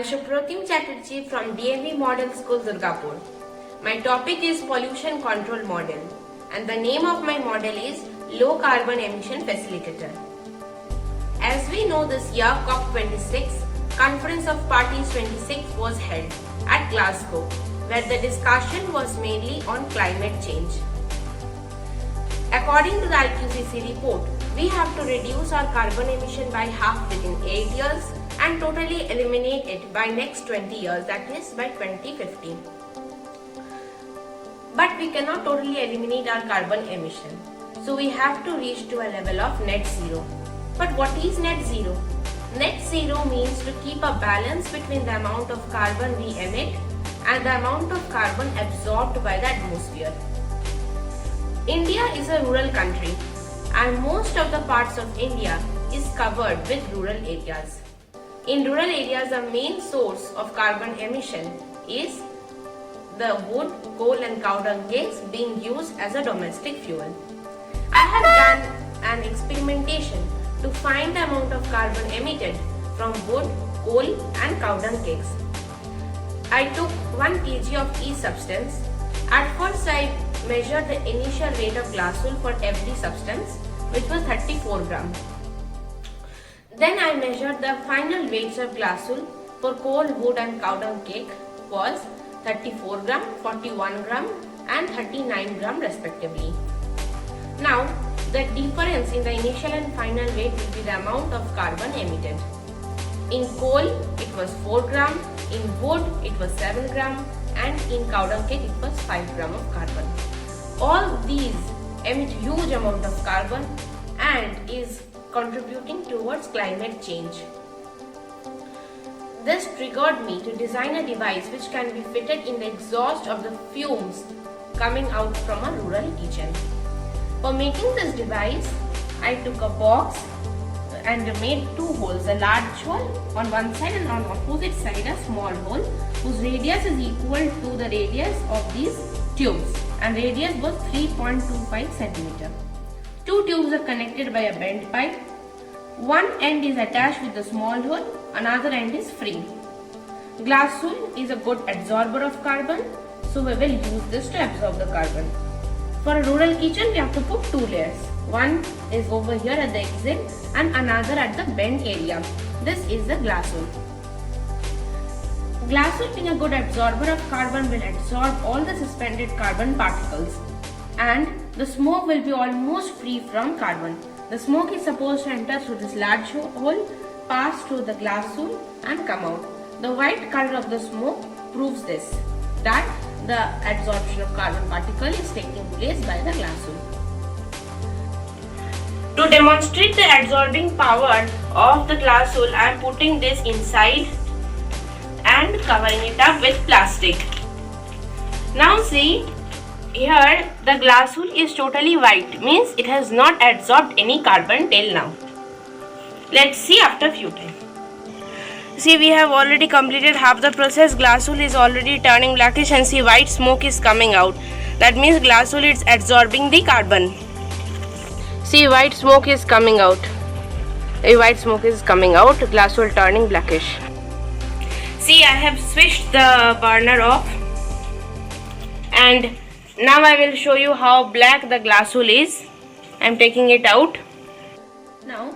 Supratim Chatterjee from DMV Model School, Durgapur. My topic is Pollution Control Model and the name of my model is Low Carbon Emission Facilitator. As we know, this year COP26, Conference of Parties 26 was held at Glasgow, where the discussion was mainly on climate change. According to the IPCC report, we have to reduce our carbon emission by half within 8 years and totally eliminate it by next 20 years, that is by 2050. But we cannot totally eliminate our carbon emission. So we have to reach to a level of net zero. But what is net zero? Net zero means to keep a balance between the amount of carbon we emit and the amount of carbon absorbed by the atmosphere. India is a rural country and most of the parts of India is covered with rural areas. In rural areas, the main source of carbon emission is the wood, coal and cow dung cakes being used as a domestic fuel. I have done an experimentation to find the amount of carbon emitted from wood, coal and cow dung cakes. I took 1 kg of each substance. At first I measured the initial weight of glasswool for every substance, which was 34 gram. Then I measured the final weights of glasswool for coal, wood and cow dung cake was 34 gram, 41 gram and 39 gram respectively. Now the difference in the initial and final weight will be the amount of carbon emitted. In coal it was 4 gram, in wood it was 7 gram and in cow dung cake it was 5 gram of carbon. All these emit huge amount of carbon and is contributing towards climate change. This triggered me to design a device which can be fitted in the exhaust of the fumes coming out from a rural kitchen. For making this device, I took a box and made 2 holes, a large hole on one side and on opposite side a small hole whose radius is equal to the radius of these tubes and radius was 3.25 cm. 2 tubes are connected by a bent pipe. One end is attached with a small hole, another end is free. Glasswool is a good absorber of carbon, so we will use this to absorb the carbon. For a rural kitchen, we have to put 2 layers. One is over here at the exit and another at the bent area. This is the glasswool. Glasswool, being a good absorber of carbon, will absorb all the suspended carbon particles and the smoke will be almost free from carbon. The smoke is supposed to enter through this large hole, pass through the glasswool and come out. The white color of the smoke proves this, that the absorption of carbon particle is taking place by the glasswool. To demonstrate the absorbing power of the glasswool, I am putting this inside and covering it up with plastic. Now see, here the glasswool is totally white, means it has not absorbed any carbon till now. Let's see after few time. See, we have already completed half the process. Glasswool is already turning blackish and see white smoke is coming out. That means glasswool is absorbing the carbon. See, white smoke is coming out. White smoke is coming out. Glasswool turning blackish. See, I have switched the burner off and now I will show you how black the glasswool is. I am taking it out. Now,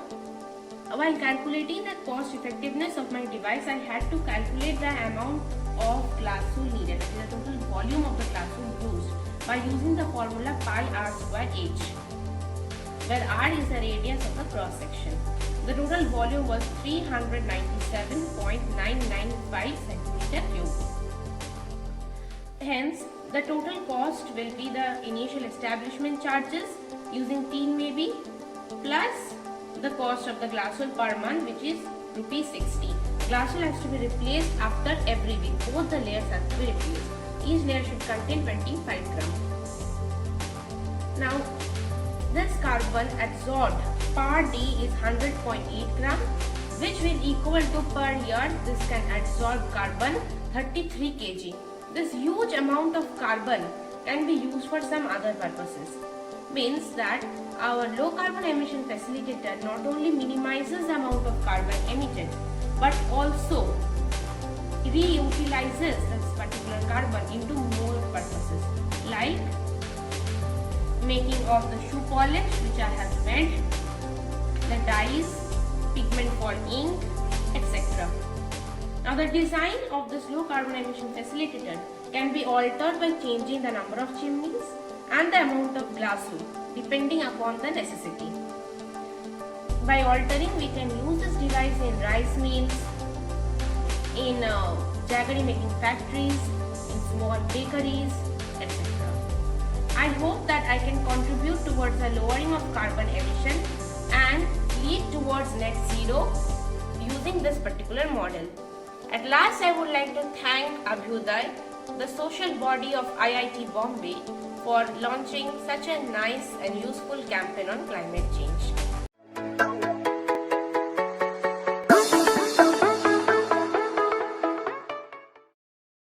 while calculating the cost effectiveness of my device, I had to calculate the amount of glasswool needed, that is the total volume of the glasswool used, by using the formula pi r square h, where r is the radius of the cross section. The total volume was 397.995 cm3. Hence, the total cost will be the initial establishment charges using teen maybe plus the cost of the glasswool per month, which is rupees 60. Glasswool has to be replaced after every week. Both the layers have to be replaced. Each layer should contain 25 gram. Now, this carbon absorbed per day is 100.8 gram, which will equal to per year this can absorb carbon 33 kg. This huge amount of carbon can be used for some other purposes. Means that our low carbon emission facilitator not only minimizes the amount of carbon emitted, but also reutilizes this particular carbon into more purposes, like making of the shoe polish, which I have made, the dyes, pigment for ink, etc. Now the design of this low carbon emission facilitator can be altered by changing the number of chimneys and the amount of glass wool depending upon the necessity. By altering, we can use this device in rice mills, in jaggery making factories, in small bakeries, etc. I hope that I can contribute towards the lowering of carbon emission and lead towards net zero using this particular model. At last, I would like to thank Abhyuday, the social body of IIT Bombay, for launching such a nice and useful campaign on climate change.